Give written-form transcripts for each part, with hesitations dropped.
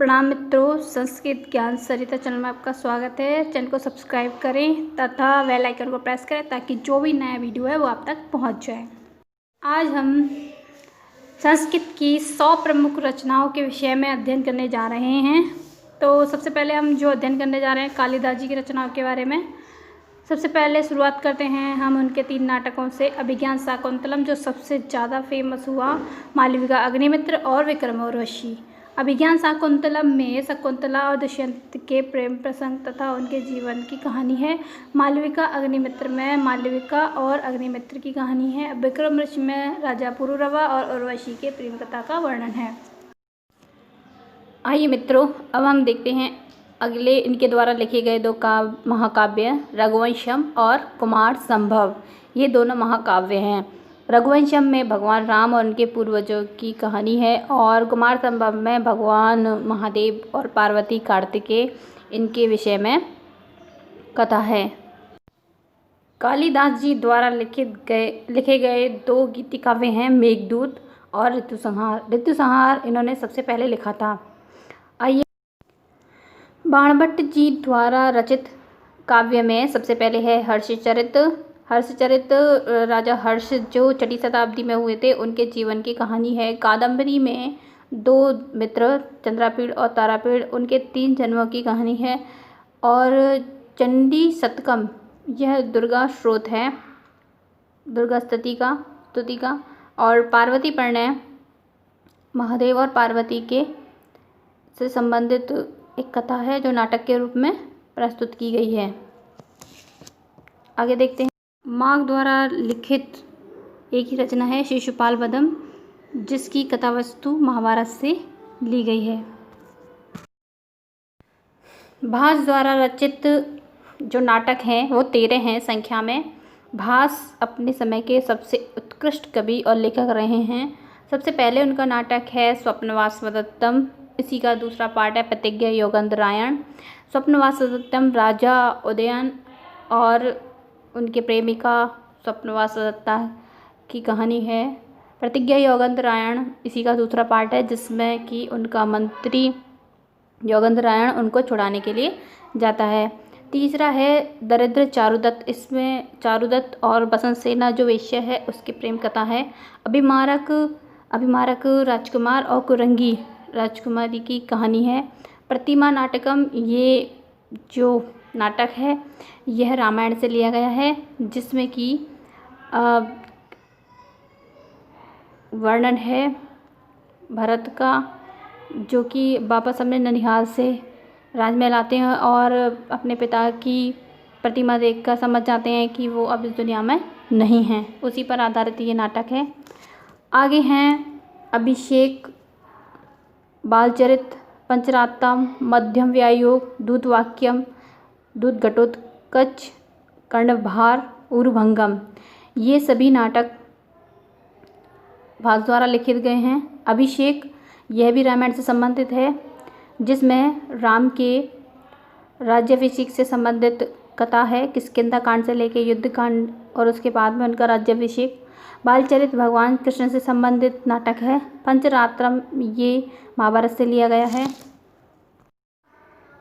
प्रणाम मित्रों, संस्कृत ज्ञान सरिता चैनल में आपका स्वागत है। चैनल को सब्सक्राइब करें तथा बेल आइकन को प्रेस करें ताकि जो भी नया वीडियो है वो आप तक पहुंच जाए। आज हम संस्कृत की 100 प्रमुख रचनाओं के विषय में अध्ययन करने जा रहे हैं। तो सबसे पहले हम जो अध्ययन करने जा रहे हैं कालिदास जी की रचनाओं के बारे में। सबसे पहले शुरुआत करते हैं हम उनके 3 नाटकों से। अभिज्ञान शाकुंतलम जो सबसे ज़्यादा फेमस हुआ, मालविका अग्निमित्र और विक्रम उर्वशी। अभिज्ञान शाकुंतलम में शकुंतला और दुष्यंत के प्रेम प्रसंग तथा उनके जीवन की कहानी है। मालविका अग्निमित्र में मालविका और अग्निमित्र की कहानी है। विक्रम उर्वशी में राजा पुरुरवा और उर्वशी के प्रेम कथा का वर्णन है। आइए मित्रों, अब हम देखते हैं अगले इनके द्वारा लिखे गए 2 महाकाव्य रघुवंशम और कुमार संभव। ये दोनों महाकाव्य हैं। रघुवंशम में भगवान राम और उनके पूर्वजों की कहानी है और कुमार संभव में भगवान महादेव और पार्वती कार्तिकेय इनके विषय में कथा है। कालिदास जी द्वारा लिखे गए 2 गीति काव्य हैं, मेघदूत और ऋतुसंहार। ऋतुसंहार इन्होंने सबसे पहले लिखा था। आइए, बाणभट्ट जी द्वारा रचित काव्य में सबसे पहले है हर्षचरित। हर्षचरित राजा हर्ष जो 6वीं शताब्दी में हुए थे, उनके जीवन की कहानी है। कादंबरी में 2 मित्र चंद्रापीड़ और तारापीड़, उनके 3 जन्मों की कहानी है। और चंडी शतकम यह दुर्गा स्रोत है, दुर्गा स्तुति का। और पार्वती परिणय महादेव और पार्वती के से संबंधित एक कथा है जो नाटक के रूप में प्रस्तुत की गई है। आगे देखते हैं, माघ द्वारा लिखित एक ही रचना है शिशुपाल वधम, जिसकी कथावस्तु महाभारत से ली गई है। भास द्वारा रचित जो नाटक हैं वो 13 हैं संख्या में। भास अपने समय के सबसे उत्कृष्ट कवि और लेखक रहे हैं। सबसे पहले उनका नाटक है स्वप्नवासवदत्तम। इसी का दूसरा पार्ट है प्रतिज्ञा योगेंद्रायण। स्वप्नवासवदत्तम राजा उदयन और उनके प्रेमिका स्वप्नवासवदत्ता की कहानी है। प्रतिज्ञा योगेंद्रायण इसी का दूसरा पार्ट है, जिसमें कि उनका मंत्री योगेंद्रायण उनको छुड़ाने के लिए जाता है। तीसरा है दरिद्र चारुदत्त। इसमें चारुदत्त और बसंत सेना जो वेश्या है उसकी प्रेम कथा है। अभिमारक राजकुमार और कुरंगी राजकुमारी की कहानी है। प्रतिमा नाटकम ये जो नाटक है यह रामायण से लिया गया है, जिसमें कि वर्णन है भरत का, जो कि वापस अपने ननिहाल से राजमहल आते हैं और अपने पिता की प्रतिमा देखकर समझ जाते हैं कि वो अब इस दुनिया में नहीं हैं। उसी पर आधारित ये नाटक है। आगे हैं अभिषेक, बालचरित, पंचरात्रम, मध्यम व्यायोग, दूतवाक्यम, दूत घटोत्कच, कर्णभार, ऊरुभंगम। ये सभी नाटक भास द्वारा लिखित गए हैं। अभिषेक यह भी रामायण से संबंधित है, जिसमें राम के राज्याभिषेक से संबंधित कथा है। किष्किंधा कांड से लेकर युद्ध कांड और उसके बाद में उनका राज्याभिषेक। बालचरित भगवान कृष्ण से संबंधित नाटक है। पंचरात्रम ये महाभारत से लिया गया है।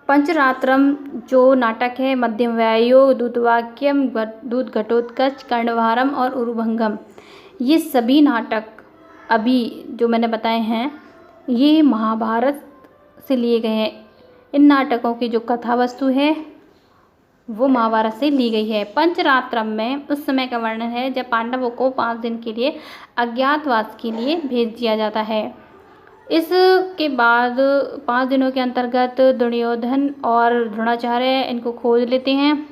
पंचरात्रम जो नाटक है मध्यम व्यायोग, दूतवाक्यम, दूत घटोत्कच, कर्णभारम और ऊरुभंगम। ये सभी नाटक अभी जो मैंने बताए हैं ये महाभारत से लिए गए हैं। इन नाटकों की जो कथा वस्तु है वो महाभारत से ली गई है। पंचरात्रम में उस समय का वर्णन है जब पांडवों को 5 दिन के लिए अज्ञातवास के लिए भेज दिया जाता है। इसके बाद 5 दिनों के अंतर्गत दुर्योधन और द्रोणाचार्य इनको खोज लेते हैं।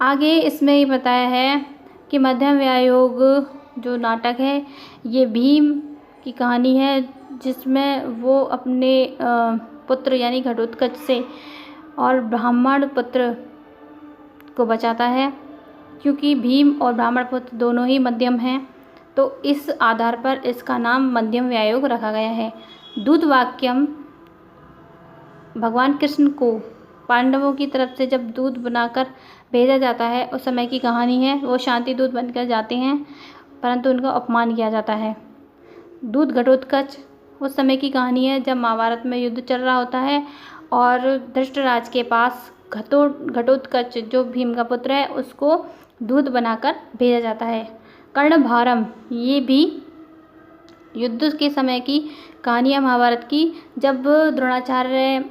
आगे इसमें ये बताया है कि मध्यम व्यायोग जो नाटक है ये भीम की कहानी है, जिसमें वो अपने पुत्र यानी घटोत्कच से और ब्राह्मण पुत्र को बचाता है। क्योंकि भीम और ब्राह्मण पुत्र दोनों ही मध्यम हैं, तो इस आधार पर इसका नाम मध्यम व्यायोग रखा गया है। दूतवाक्यम भगवान कृष्ण को पांडवों की तरफ से जब दूत बनाकर भेजा जाता है उस समय की कहानी है। वो शांति दूत बनकर जाते हैं परंतु उनका अपमान किया जाता है। दूत घटोत्कच उस समय की कहानी है जब महाभारत में युद्ध चल रहा होता है और धृतराज के पास घटोत्कच जो भीम का पुत्र है उसको दूत बनाकर भेजा जाता है। कर्णभारम ये भी युद्ध के समय की कहानी है महाभारत की, जब द्रोणाचार्य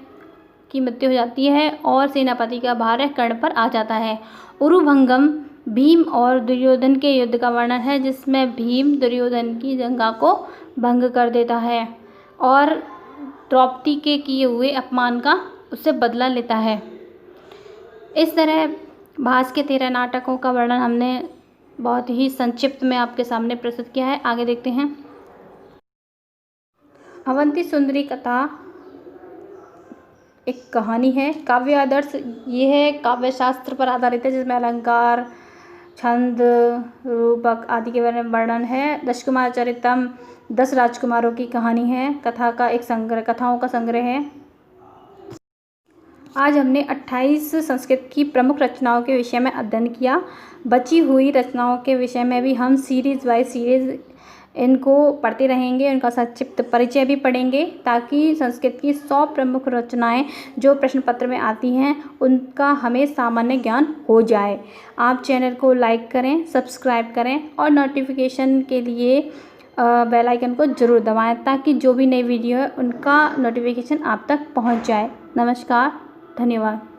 की मृत्यु हो जाती है और सेनापति का भार कर्ण पर आ जाता है। उरुभंगम भीम और दुर्योधन के युद्ध का वर्णन है, जिसमें भीम दुर्योधन की जंगा को भंग कर देता है और द्रौपदी के किए हुए अपमान का उससे बदला लेता है। इस तरह भास के 13 नाटकों का वर्णन हमने बहुत ही संक्षिप्त में आपके सामने प्रस्तुत किया है। आगे देखते हैं। अवंती सुंदरी कथा एक कहानी है। काव्य आदर्श ये है काव्य शास्त्र पर आधारित है, जिसमें अलंकार, छंद, रूपक आदि के बारे में वर्णन है। दशकुमार चरितम 10 राजकुमारों की कहानी है। कथाओं का संग्रह है। आज हमने 28 संस्कृत की प्रमुख रचनाओं के विषय में अध्ययन किया। बची हुई रचनाओं के विषय में भी हम सीरीज बाय सीरीज इनको पढ़ते रहेंगे, उनका संक्षिप्त परिचय भी पढ़ेंगे, ताकि संस्कृत की 100 प्रमुख रचनाएं जो प्रश्न पत्र में आती हैं उनका हमें सामान्य ज्ञान हो जाए। आप चैनल को लाइक करें, सब्सक्राइब करें और नोटिफिकेशन के लिए बेल आइकन को ज़रूर दबाएं, ताकि जो भी नई वीडियो है उनका नोटिफिकेशन आप तक पहुंच जाए। नमस्कार, धन्यवाद।